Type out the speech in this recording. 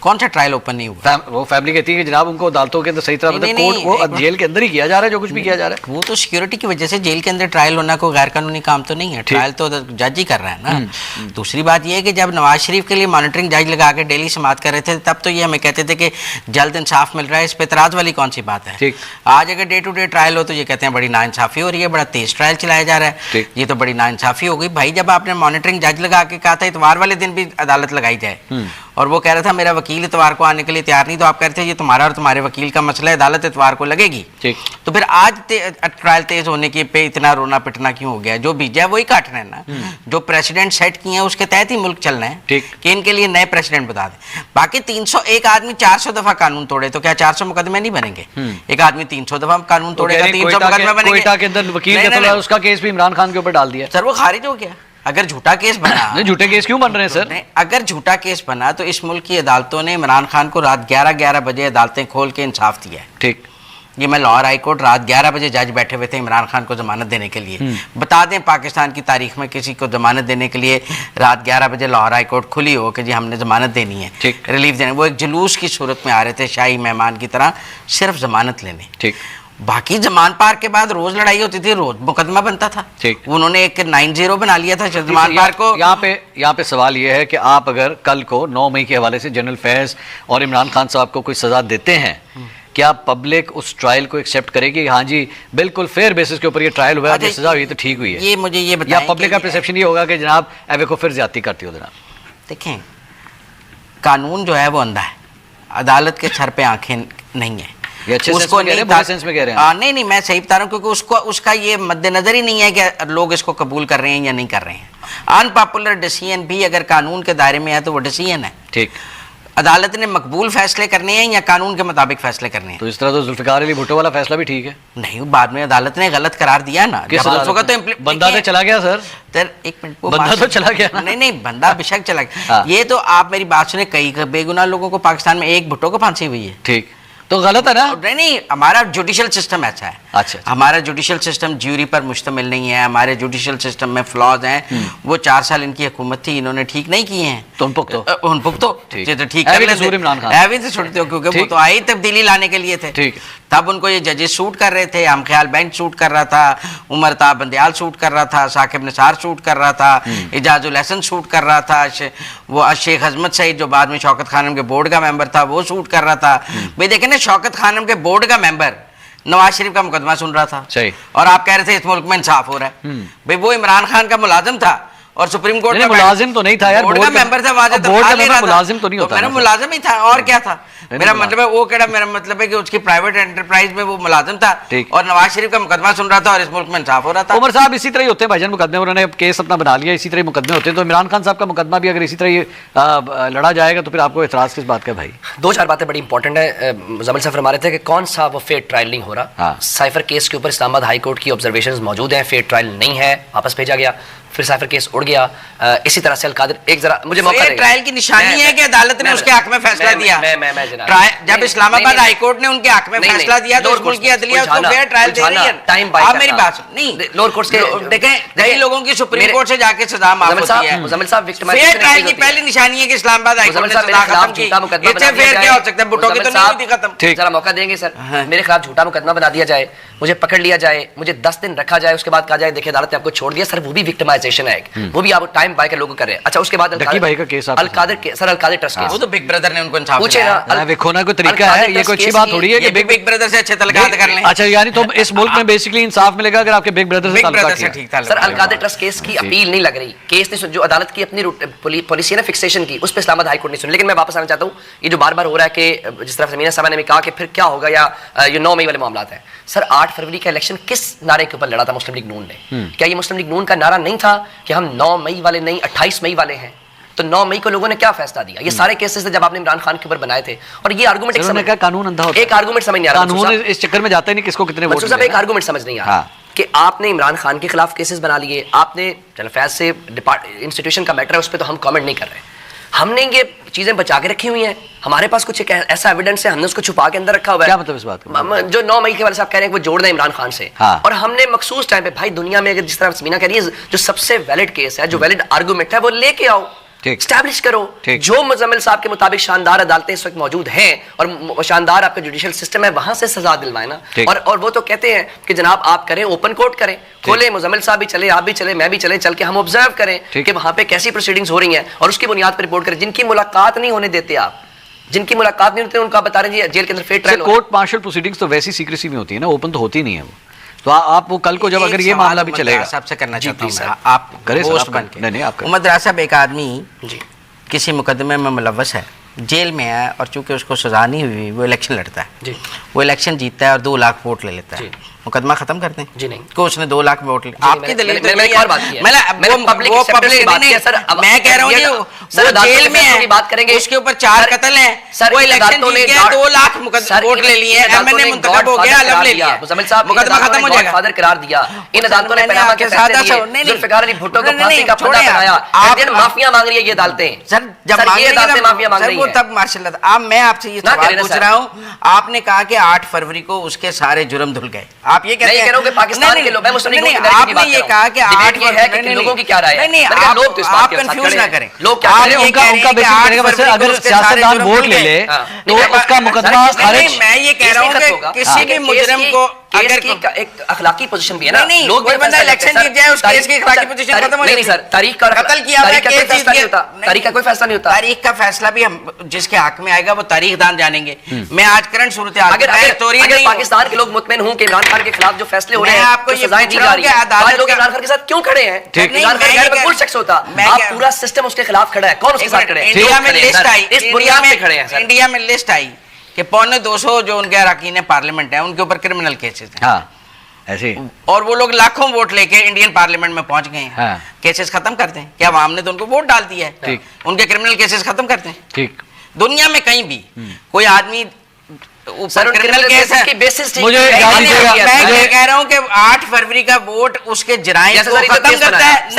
कौन सा trial open नहीं हुआ? वो फैमिली कहती है कि जनाब उनको अदालतों के अंदर सही तरह मतलब कोर्ट वो जेल के अंदर ही किया जा रहा है जो कुछ भी किया जा रहा है। वो तो सिक्योरिटी की वजह से जेल के अंदर ट्रायल होना कोई गैर कानूनी काम तो नहीं है, ट्रायल तो जज ही कर रहा है ना। दूसरी बात ये है कि जब नवाज शरीफ के लिए मॉनिटरिंग जज लगा के डेली समाअत कर रहे थे तब तो ये हमें कहते थे कि जल्द इंसाफ मिल रहा है, इस पर एतराज वाली कौन सी बात है। आज अगर डे टू डे ट्रायल हो तो ये कहते हैं बड़ी नाइंसाफी हो रही है, बड़ा तेज ट्रायल चलाया जा रहा है, ये तो बड़ी नाइंसाफी हो गई। भाई जब आपने मॉनिटरिंग जज लगा के कहा था इतवार वाले दिन भी अदालत लगाई जाए और वो कह रहा था मेरा वकील इतवार को आने के लिए तैयार नहीं, तो आप कह रहे थे ये तुम्हारा और तुम्हारे वकील का मसला है, अदालत इतवार को लगेगी। तो फिर आज ट्रायल तेज होने के पे इतना रोना पिटना क्यों हो गया? जो बीजा है वही काटना है ना, जो प्रेसिडेंट सेट किए हैं उसके तहत ही मुल्क चलना है कि इनके लिए नए प्रेसिडेंट बता दें। बाकी 301 आदमी 400 दफा कानून तोड़े तो क्या 400 मुकदमे नहीं बनेंगे? एक आदमी 300 दफा कानून तोड़ेगा 300 मुकदमे बनेंगे। कोयटा के अंदर वकील ने उसका केस भी इमरान खान के ऊपर डाल दिया सर, वो खारिज हो गया। अगर झूठा केस बना झूठे केस क्यों बन रहे हैं सर? अगर झूठा केस बना तो इस मुल्क की अदालतों ने इमरान खान को रात 11 बजे अदालतें खोल के इंसाफ दिया है। ठीक, ये मैं लाहौर हाई कोर्ट रात 11 बजे जज बैठे हुए थे इमरान खान को जमानत देने के लिए। बता दें पाकिस्तान की तारीख में किसी को जमानत देने के लिए रात 11 बजे लाहौर हाई कोर्ट खुली हो कि जी हमने जमानत देनी है, रिलीफ देने, वो एक जुलूस की सूरत में आ रहे थे शाही मेहमान की तरह सिर्फ जमानत लेने। ठीक, बाकी जमान पार के बाद रोज लड़ाई होती थी, रोज मुकदमा बनता था। उन्होंने एक 90 बना लिया था जमान पार को। यहाँ पे सवाल ये है कि आप अगर कल को 9 मई के हवाले से जनरल फैज और इमरान खान साहब को कोई सजा देते हैं, क्या पब्लिक उस ट्रायल को एक्सेप्ट करेगी? हाँ जी बिल्कुल फेयर बेसिस के ऊपर ये ट्रायल हुआ है, सजा हुई तो ठीक हुई है। ये मुझे ये बताएं, या पब्लिक का परसेप्शन ये होगा कि जनाब एवे को फिर ज्यादती करती हो जनाब? देखें, कानून जो है वो अंधा है, अदालत के सर पे आंखें नहीं है। उसको नहीं मैं सही बता रहा हूँ, क्योंकि उसका ये मद्देनजर ही नहीं है कि लोग इसको कबूल कर रहे हैं या नहीं कर रहे हैं। अनपॉपुलर डिसीजन भी अगर कानून के दायरे में है तो वो डिसीजन है। ठीक, अदालत ने मकबूल फैसले करने हैं या कानून के मुताबिक फैसले करने हैं? तो इस तरह तो जुल्फिकार अली भुट्टो वाला फैसला भी ठीक है। नहीं, बाद में अदालत ने गलत करार दिया ना। तो बंदा तो चला गया सर, एक मिनट, बंदा तो चला गया। नहीं बंदा बेशक चला गया। ये तो आप मेरी बात सुने, कई बेगुनाह लोगों को पाकिस्तान में एक भुट्टो को फांसी हुई है। ठीक, तो गलत है ना? नहीं, हमारा जुडिशियल सिस्टम ऐसा है। अच्छा। हमारा जुडिशियल सिस्टम ज्यूरी पर मुश्तमिल नहीं है, हमारे जुडिशियल सिस्टम में फ्लॉज हैं। वो 4 साल इनकी हुकूमत थी, इन्होंने ठीक नहीं किए हैं, तो उन तो ठीक कर लेते, छोड़ते हो, क्योंकि वो तो आई तब्दीली लाने के लिए थे। ठीक, तब उनको ये जजेस शूट कर रहे थे, हम ख्याल बेंच शूट कर रहा था, उमर ताब बंदयाल शूट कर रहा था, साकिब निसार शूट कर रहा था, इजाजुल हसन शूट कर रहा था, वो शेख अजमत सईद जो बाद में शौकत खानम के बोर्ड का मेंबर था वो शूट कर रहा था। भाई देखें ना, शौकत खानम के बोर्ड का मेंबर नवाज शरीफ का मुकदमा सुन रहा था और आप कह रहे थे इस मुल्क में इंसाफ हो रहा है। भाई वो इमरान खान का मुलाजिम था और सुप्रीम कोर्ट का मुलाजिम तो नहीं था यार, बोर्ड का मेंबर था, मुलाजिम तो नहीं होता, मेरा मुलाजिम ही था और क्या था। मेरा मतलब है वो केड़ा, मेरा मतलब है कि उसकी प्राइवेट एंटरप्राइज में वो मुलाजिम था और नवाज शरीफ का मुकदमा सुन रहा था और इस मुल्क में इंसाफ हो रहा था। उमर साहब इसी तरह ही होते हैं भाईजान मुकदमे, उन्होंने केस अपना बना लिया, इसी तरह मुकदमे होते हैं। तो इमरान खान साहब का मुकदमा भी अगर इसी तरह लड़ा जाएगा तो फिर आपको एतराज किस बात का? भाई 2-4 बातें बड़ी इंपॉर्टेंट है। जमील साहब फरमा रहे थे कि कौन सा वो फेयर ट्रायल नहीं हो रहा। साइफर केस के ऊपर इस्लामाबाद हाई कोर्ट की ऑब्जर्वेशंस मौजूद हैं, फेयर ट्रायल नहीं है, वापस भेजा गया, फिर साइफर केस उड़ गया। इसी तरह से अलकादर एक जरा मुझे मौका दें, ट्रायल की निशानी है कि अदालत ने उसके हक में फैसला दिया। जब इस्लामाबाद हाई कोर्ट ने उनके हक में फैसला दिया तो मुल्क की अदलिया उसको फेयर ट्रायल दे रही है। आप मेरी बात नहीं, लोअर कोर्ट के देखें, कई लोगों की सुप्रीम कोर्ट से जाके सजा माफ होती है। मुजम्मिल साहब फेयर ट्रायल की पहली निशानी है कि इस्लामाबाद हाई कोर्ट ने सजा खत्म की। इससे फेयर क्या हो सकता है? भुट्टो की तो नहीं हुई थी खत्म। जरा मौका देंगे सर, मेरे खिलाफ झूठा मुकदमा बना दिया जाए, मुझे पकड़ लिया जाए, मुझे 10 दिन रखा जाए, उसके बाद कहा जाए देखिए अदालत ने आपको छोड़ दिया। सर वो भी विक्टिमाइजेशन है, वो भी आप टाइम बाय के लोग कर रहे हैं। अच्छा, उसके बाद भाई का केस अलकादर ट्रस्ट केस, वो तो बिग ब्रदर ने उनको इंसाफ पूछे ना, देखो कोई तरीका है, ये कोई अच्छी बात थोड़ी है कि बिग ब्रदर से अच्छे तलकात कर लें। अच्छा, यानी तो इस मुल्क में बेसिकली इंसाफ मिलेगा अगर आपके बिग ब्रदर से ठीक था। सर अलकादर ट्रस्ट केस की अपील नहीं लग रही, केस ने जो अदालत की अपनी पॉलिसी है ना फिक्सेशन की, उस पर इस्लामाबाद हाई कोर्ट ने सुनी। लेकिन मैं वापस आना चाहता हूँ, ये जो बार-बार हो रहा है कि जिस तरह समीना साहब ने कहा कि फिर क्या होगा, या ये 9 मई वाले मामला है। सर 8 फरवरी का इलेक्शन किस नारे के ऊपर लड़ा था मुस्लिम लीग नून ने? क्या ये मुस्लिम लीग नून का नारा नहीं था कि हम 9 मई वाले नहीं 28 मई वाले हैं? तो 9 मई को लोगों ने क्या फैसला दिया? ये सारे केसेस थे जब आपने इमरान खान के ऊपर बनाए थे। और ये आर्गुमेंट एक समझ, कानून अंधा होता है, एक आर्गुमेंट समझ नहीं आ रहा, कानून इस चक्कर में जाता ही नहीं किसको कितने वोट साहब, एक आर्गुमेंट समझ नहीं आ रहा कि आपने इमरान खान के खिलाफ केसेस बना लिए, आपने जनरल फैज से इंस्टीट्यूशन का मैटर है, उस पर तो हम कमेंट नहीं कर रहे। हमने ये चीजें बचा के रखी हुई हैं, हमारे पास कुछ एक ऐसा एविडेंस है, हमने उसको छुपा के अंदर रखा हुआ है। क्या मतलब इस बात का? जो 9 मई के वाले साहब कह रहे हैं वो जोड़ दें इमरान खान से, और हमने मखसूस टाइम पे, भाई दुनिया में अगर जिस तरह समीना कह रही है, जो सबसे वैलिड केस है, जो वैलिड आर्गुमेंट है, वो लेके आओ। ठीक। स्टैब्लिश करो। ठीक। जो मुजम्मिल साहब के मुताबिक शानदार अदालतें इस वक्त मौजूद हैं और शानदार आपका जुडिशियल सिस्टम है, वहां से सजा दिलवाए ना। ठीक। और वो तो कहते हैं कि जनाब आप करें, ओपन कोर्ट करें, खोले, मुजम्मिल साहब भी चले, आप भी चले, मैं भी चले, चल के हम ऑब्जर्व करें कि वहां पे कैसी प्रोसीडिंग्स हो रही हैं और उसकी बुनियाद पर रिपोर्ट करें। जिनकी मुलाकात नहीं होने देते आप, जिनकी मुलाकात नहीं होती उनको आप बता रहे हैं जेल के अंदर fair trial. Court martial proceedings तो वैसी सीक्रेसी में होती है ना, ओपन तो होती नहीं है वो। तो आप वो कल को जब अगर ये मामला भी चलेगा, सबसे करना चाहता हूँ सर। मैं, आप करें सर, होस्ट आप बन करें। के। नहीं, नहीं, आप करें। उमर दराज साहब एक आदमी जी किसी मुकदमे में मुलव्वस है, जेल में है और चूंकि उसको सजा नहीं हुई, वो इलेक्शन लड़ता है जी वो इलेक्शन जीतता है और 2 लाख वोट ले लेता है, जी। मुकदमा खत्म करते हैं जी नहीं। को उसने 2 लाख वोट ले। आपकी दलील मैंने एक और बात की है। मैंने मैंने public वो acceptance की पब्लिक बात की है, सर। अब मैं कह रहा हूँ ये जी सर, वो अदालतों जेल के में फैसलों की बात है, करेंगे। उसके ऊपर 4 सर, कत्ल हैं, सर, वो इन इलेक्शन अदालतों जीत ने गया, 2 लाख सर, वोट ले लिए, एमएनए मुंतखब हो गया, अलग ले लिया, मुजम्मिल साहब मुकदमा खत्म हो जाएगा। फादर करार दिया। इन अदालतों ने मैंने पनामा के आपके साथ फैसले ऐसा- दिए, नहीं, जुल्फिकार अली भुट्टो को नहीं, फांसी का छोड़े फंदा बनाया। आप- इंडियन माफिया मांग रही है ये अदालतें। सर जब सर, ये मांगेंगे अदालतें ना, माफिया मांग सर, रही वो हैं। तब माशाल्लाह। अब मैं आपसे ये ना सवाल करें ना, पूछ सर। रहा हूँ, आपने कहा कि 8 फरवरी को उसके सारे जुर्म धुल गए, आप ये कहते नहीं हैं कह रहा हूं कि पाकिस्तान के लोग, मैं मुस्लिम लीग की बात आपने कर ये रहा कहा हूं। कि डिबेट 8 ये है कि लोगों की क्या राय है। नहीं, मैंने कहा लोग तो इस बात आप के साथ कंफ्यूज खड़े ना हैं। करें। लोग क्या आप कह रहे हैं? ये उनका कह रहे हैं कि बेसिक 8 कहने का मतलब फरवरी को अगर उसके सियासतदान सारे जुर्म वोट धुल ले गए। ले हाँ। तो नहीं, उसका मुकदमा सर, खारिज। मैं ये कह रहा हूँ कि किसी भी मुजरिम को अगर एक अखलाकी पोजीशन भी है ना, नहीं, लोग कोई बंदा इलेक्शन जीत जाए, उस केस की अखलाकी पोजीशन खत्म हो नहीं जाती है। सर, तारीख का कत्ल किया हुआ है, तारीख का कोई केस जीत फैसला नहीं गया। होता, तारीख का कोई फैसला नहीं होता। तारीख का फैसला भी हम जिसके हक में आएगा वो तारीख दान जानेंगे। मैं आज करंट सूरत हाल अगर अगर पाकिस्तान के लोग मुतमईन हों कि इमरान खान के खिलाफ जो फैसले हो रहे हैं, मैं आपको जो ये सजाएं पूछ दी रहा जा हूं रही कि हैं, अदालत आज लोग का- इमरान खान के साथ क्यों खड़े हैं? ठीक। इमरान खान नहीं, के मैं में ये कोई शख्स होता, मैं आप क्या- पूरा सिस्टम उसके खिलाफ खड़ा है, कौन उसके साथ खड़े हैं? इंडिया में लोग खड़े हैं, लिस्ट सर। आई, इस बुनियाद पे खड़े हैं सर। इंडिया में लिस्ट आई कि 250 जो उनके अरकान पार्लियामेंट है उनके ऊपर क्रिमिनल केसेस हैं, हाँ ऐसे ही। और वो लोग लाखों वोट लेके इंडियन पार्लियामेंट में पहुंच गए हैं। हाँ। केसेस खत्म करते हैं क्या? आवाम ने तो उनको वोट डाल दिया है, ठीक। उनके क्रिमिनल केसेस खत्म करते हैं। ठीक। दुनिया में कहीं भी कोई आदमी सर, उन क्रिमिनल criminal केस cases की basis ठीक मुझे है। इजाज़त मैंने दीजिएगा। किया, मैं सर। ये कह रहा हूँ कि 8 फरवरी का वोट उसके जराइम जैसे को सर, इधर खत्म केस करता बनाया। है।